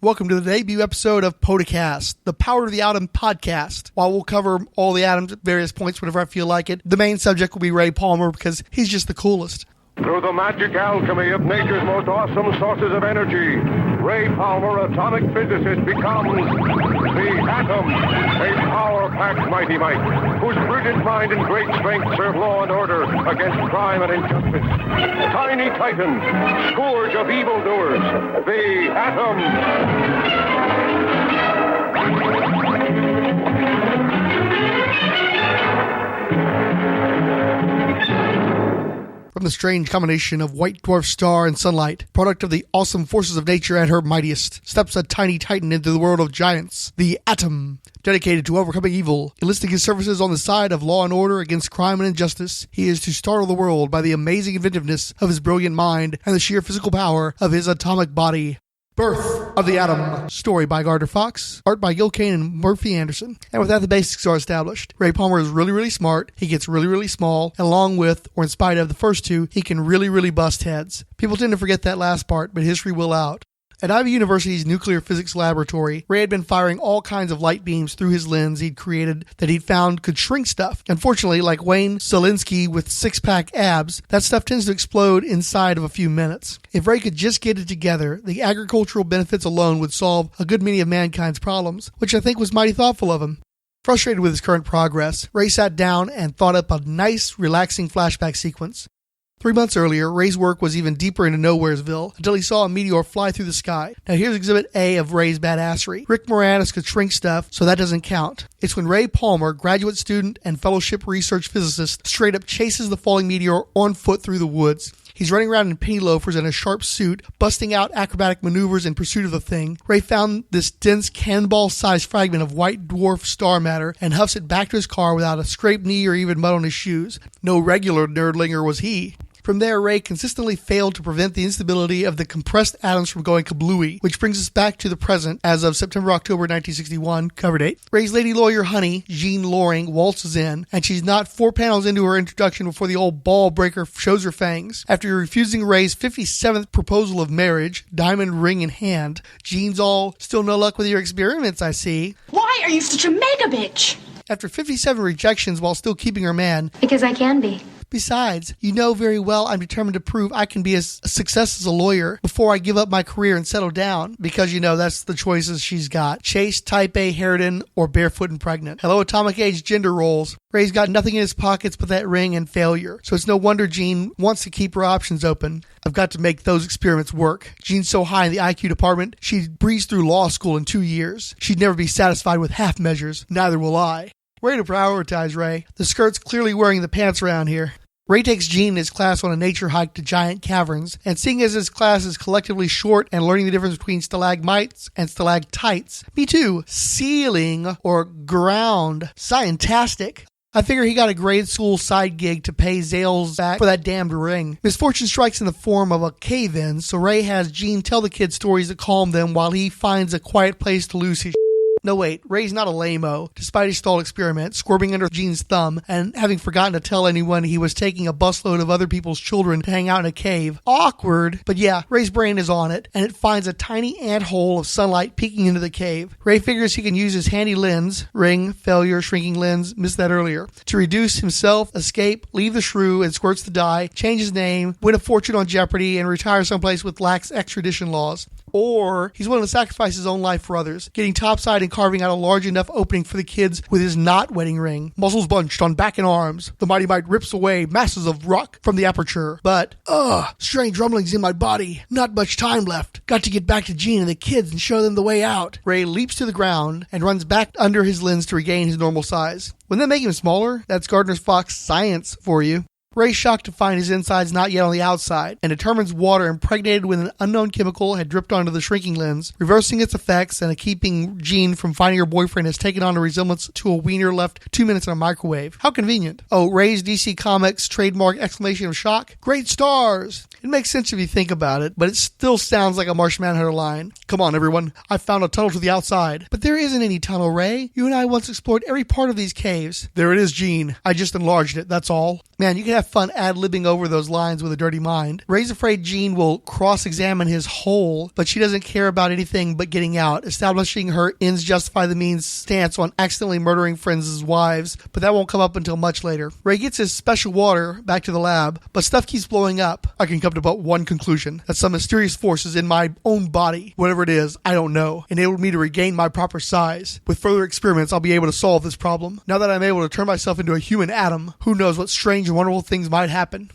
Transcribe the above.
Welcome to the debut episode of Podcast, the Power of the Atom podcast. While we'll cover all the atoms at various points whenever I feel like it, the main subject will be Ray Palmer because he's just the coolest. Through the magic alchemy of nature's most awesome sources of energy, Ray Palmer, atomic physicist, becomes the Atom, a power-packed mighty might, whose brilliant mind and great strength serve law and order against crime and injustice. Tiny Titan, scourge of evildoers, the Atom. From the strange combination of white dwarf star and sunlight, product of the awesome forces of nature at her mightiest, steps a tiny titan into the world of giants, the Atom. Dedicated to overcoming evil, enlisting his services on the side of law and order against crime and injustice, he is to startle the world by the amazing inventiveness of his brilliant mind and the sheer physical power of his atomic body. Birth of the Atom. Story by Gardner Fox. Art by Gil Kane Murphy Anderson. And with that, the basics are established. Ray Palmer is really, really smart. He gets really, really small. And along with, or in spite of, the first two, he can really, really bust heads. People tend to forget that last part, but history will out. At Ivy University's nuclear physics laboratory, Ray had been firing all kinds of light beams through his lens he'd created that he'd found could shrink stuff. Unfortunately, like Wayne Szalinski with six-pack abs, that stuff tends to explode inside of a few minutes. If Ray could just get it together, the agricultural benefits alone would solve a good many of mankind's problems, which I think was mighty thoughtful of him. Frustrated with his current progress, Ray sat down and thought up a nice, relaxing flashback sequence. 3 months earlier, Ray's work was even deeper into Nowheresville until he saw a meteor fly through the sky. Now here's Exhibit A of Ray's badassery. Rick Moranis could shrink stuff, so that doesn't count. It's when Ray Palmer, graduate student and fellowship research physicist, straight up chases the falling meteor on foot through the woods. He's running around in penny loafers and a sharp suit, busting out acrobatic maneuvers in pursuit of the thing. Ray found this dense cannonball-sized fragment of white dwarf star matter and huffs it back to his car without a scraped knee or even mud on his shoes. No regular nerdlinger was he. From there, Ray consistently failed to prevent the instability of the compressed atoms from going kablooey, which brings us back to the present as of September-October 1961, cover date. Ray's lady lawyer honey, Jean Loring, waltzes in, and she's not 4 panels into her introduction before the old ball breaker shows her fangs. After refusing Ray's 57th proposal of marriage, diamond ring in hand, Jean's all, "Still no luck with your experiments, I see." Why are you such a mega bitch? After 57 rejections while still keeping her man, Because I can be. "Besides, you know very well I'm determined to prove I can be a success as a lawyer before I give up my career and settle down." Because, you know, that's the choices she's got. Chaste, type A, Harridan, or barefoot and pregnant. Hello, atomic age gender roles. Ray's got nothing in his pockets but that ring and failure. So it's no wonder Jean wants to keep her options open. "I've got to make those experiments work." Jean's so high in the IQ department, she'd breeze through law school in 2 years. She'd never be satisfied with half measures. Neither will I. Way to prioritize, Ray. The skirt's clearly wearing the pants around here. Ray takes Jean and his class on a nature hike to giant caverns, and seeing as his class is collectively short and learning the difference between stalagmites and stalactites, me too, ceiling or ground, scientastic. I figure he got a grade school side gig to pay Zales back for that damned ring. Misfortune strikes in the form of a cave-in, so Ray has Jean tell the kids stories that calm them while he finds a quiet place to lose his No, wait, Ray's not a lame-o, despite his stalled experiment, squirming under Jean's thumb, and having forgotten to tell anyone he was taking a busload of other people's children to hang out in a cave. Awkward, but yeah, Ray's brain is on it, and it finds a tiny ant hole of sunlight peeking into the cave. Ray figures he can use his handy lens, ring, failure, shrinking lens, missed that earlier, to reduce himself, escape, leave the shrew, and squirts the dye, change his name, win a fortune on Jeopardy, and retire someplace with lax extradition laws. Or he's willing to sacrifice his own life for others, getting topside and carving out a large enough opening for the kids with his not wedding ring. Muscles bunched on back and arms. The mighty might rips away masses of rock from the aperture. But, strange rumblings in my body. Not much time left. Got to get back to Jean and the kids and show them the way out. Ray leaps to the ground and runs back under his lens to regain his normal size. Wouldn't that make him smaller? That's Gardner Fox science for you. Ray's shocked to find his insides not yet on the outside, and determines water impregnated with an unknown chemical had dripped onto the shrinking lens, reversing its effects and keeping Jean from finding her boyfriend has taken on a resemblance to a wiener left 2 minutes in a microwave. How convenient. Oh, Ray's DC Comics trademark exclamation of shock. Great stars! It makes sense if you think about it, but it still sounds like a Martian Manhunter line. Come on, everyone. I found a tunnel to the outside. But there isn't any tunnel, Ray. You and I once explored every part of these caves. There it is, Jean. I just enlarged it, that's all. Man, you can have have fun ad-libbing over those lines with a dirty mind. Ray's afraid Jean will cross-examine his hole, but she doesn't care about anything but getting out, establishing her ends justify the means stance on accidentally murdering friends' wives, but that won't come up until much later. Ray gets his special water back to the lab, but stuff keeps blowing up. I can come to but one conclusion, that some mysterious force is in my own body. Whatever it is, I don't know, enabled me to regain my proper size. With further experiments, I'll be able to solve this problem. Now that I'm able to turn myself into a human atom, who knows what strange and wonderful things might happen.